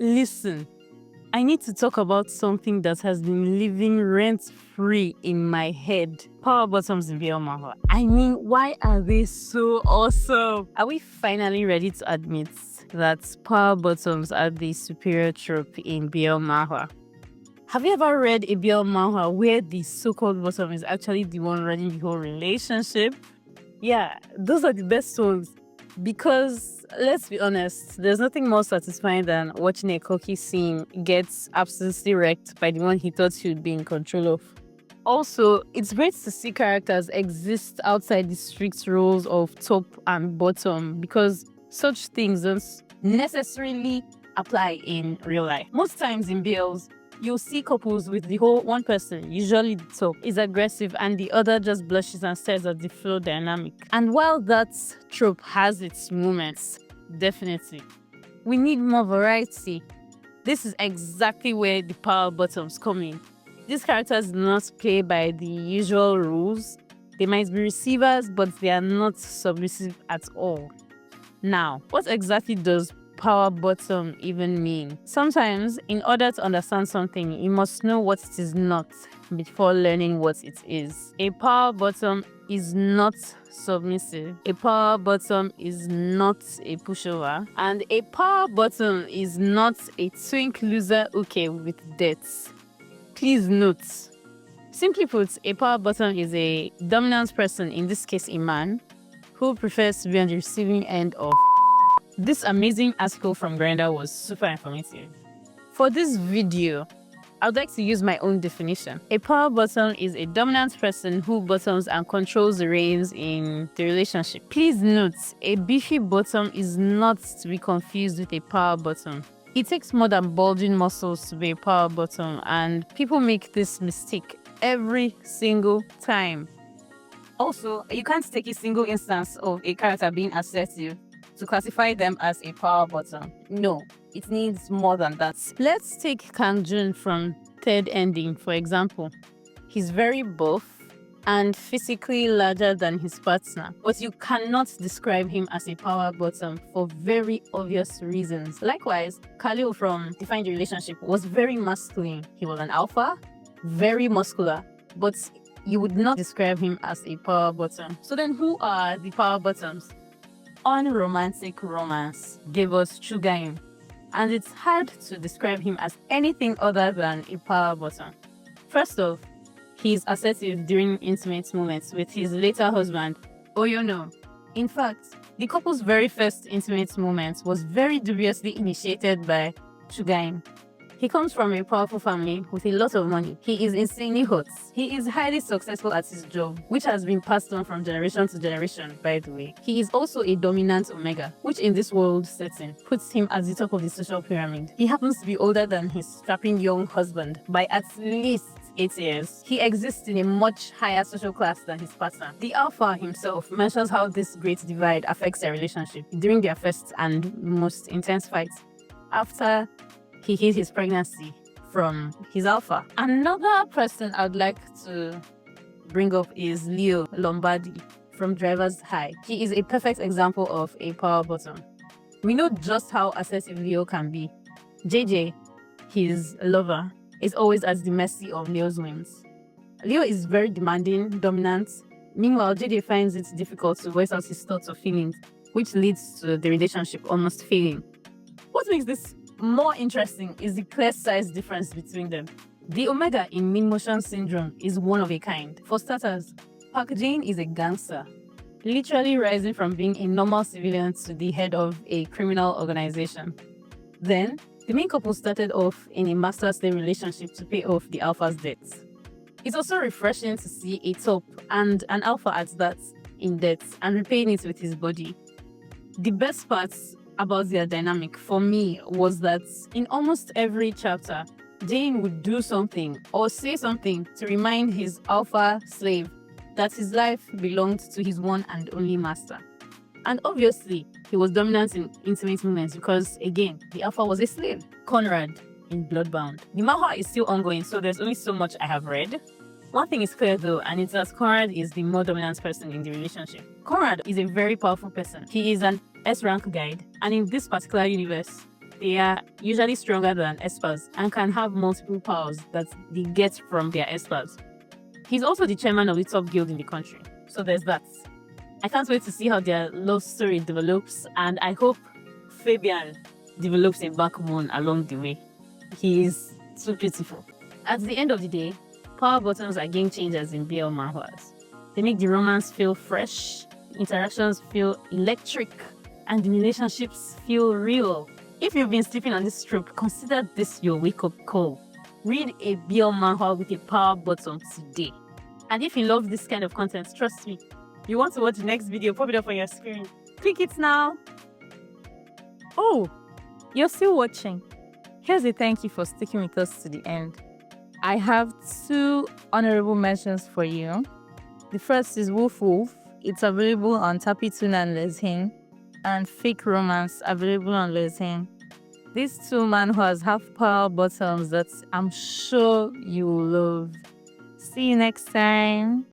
Listen, I need to talk about something that has been living rent-free in my head. Power bottoms in BL manhwa. I mean, why are they so awesome? Are we finally ready to admit that power bottoms are the superior trope in BL manhwa? Have you ever read a BL manhwa where the so-called bottom is actually the one running the whole relationship? Yeah, those are the best ones. Because, let's be honest, there's nothing more satisfying than watching a cocky scene get absolutely wrecked by the one he thought he would be in control of. Also, it's great to see characters exist outside the strict rules of top and bottom because such things don't necessarily apply in real life. Most times in BLs, you'll see couples with the whole one person, usually the top, is aggressive and the other just blushes and stares at the flow dynamic. And while that trope has its moments, definitely, we need more variety. This is exactly where the power bottoms come in. These characters do not play by the usual rules. They might be receivers, but they are not submissive at all. Now, what exactly does power bottom even mean? Sometimes, in order to understand something, you must know what it is not before learning what it is. A power bottom is not submissive. A power bottom is not a pushover. And a power bottom is not a twink loser okay with debts. Please note, simply put, a power bottom is a dominant person, in this case a man, who prefers to be on the receiving end of. This amazing article from Grindr was super informative. For this video, I would like to use my own definition. A power bottom is a dominant person who bottoms and controls the reins in the relationship. Please note, a beefy bottom is not to be confused with a power bottom. It takes more than bulging muscles to be a power bottom, and people make this mistake every single time. Also, you can't take a single instance of a character being assertive to classify them as a power bottom. No, it needs more than that. Let's take Kang Jun from Third Ending, for example. He's very buff and physically larger than his partner, but you cannot describe him as a power bottom for very obvious reasons. Likewise, Khalil from Define the Relationship was very masculine. He was an alpha, very muscular, but you would not describe him as a power bottom. So then who are the power bottoms? Unromantic romance gave us Chu Ga-in, and it's hard to describe him as anything other than a power bottom. First off, he's assertive during intimate moments with his later husband, Oyono. In fact, the couple's very first intimate moment was very dubiously initiated by Chu Ga-in. He comes from a powerful family with a lot of money. He is insanely hot. He is highly successful at his job, which has been passed on from generation to generation, by the way. He is also a dominant omega, which in this world setting puts him at the top of the social pyramid. He happens to be older than his strapping young husband by at least 8 years. He exists in a much higher social class than his partner. The alpha himself mentions how this great divide affects their relationship during their first and most intense fights, after he hid his pregnancy from his alpha. Another person I'd like to bring up is Leo Lombardi from Driver's High. He is a perfect example of a power bottom. We know just how assertive Leo can be. JJ, his lover, is always at the mercy of Leo's whims. Leo is very demanding, dominant. Meanwhile, JJ finds it difficult to voice out his thoughts or feelings, which leads to the relationship almost failing. What makes this more interesting is the clear size difference between them. The Omega in Mean Motion Syndrome is one of a kind. For starters, Park Jae-in is a gangster, literally rising from being a normal civilian to the head of a criminal organization. Then, the main couple started off in a master-slave relationship to pay off the alpha's debts. It's also refreshing to see a top, and an alpha at that, in debt and repaying it with his body. The best parts about their dynamic for me was that in almost every chapter, Jae-in would do something or say something to remind his alpha slave that his life belonged to his one and only master. And obviously, he was dominant in intimate moments because, again, the alpha was a slave. Konrad in Bloodbound. The manhwa is still ongoing, so there's only so much I have read. One thing is clear though, and it's that Konrad is the more dominant person in the relationship. Konrad is a very powerful person. He is an S-rank guide, and in this particular universe, They are usually stronger than espas and can have multiple powers that they get from their espas. He's also the chairman of the top guild in the country. So there's that. I can't wait to see how their love story develops, and I hope Fabian develops a backbone along the way. He is so beautiful. At the end of the day, power buttons are game changers in BL manhwas. They make the romance feel fresh, interactions feel electric, and the relationships feel real. If you've been sleeping on this trope, consider this your wake-up call. Read a BL manhwa with a power button today. And if you love this kind of content, trust me, you want to watch the next video, pop it up on your screen. Click it now. Oh, you're still watching. Here's a thank you for sticking with us to the end. I have 2 honorable mentions for you. The first is Wolf Wolf. It's available on Tapi Tuna and Lezhin, and Fake Romance available on Lezhin. These 2 manhwas have power buttons that I'm sure you will love. See you next time.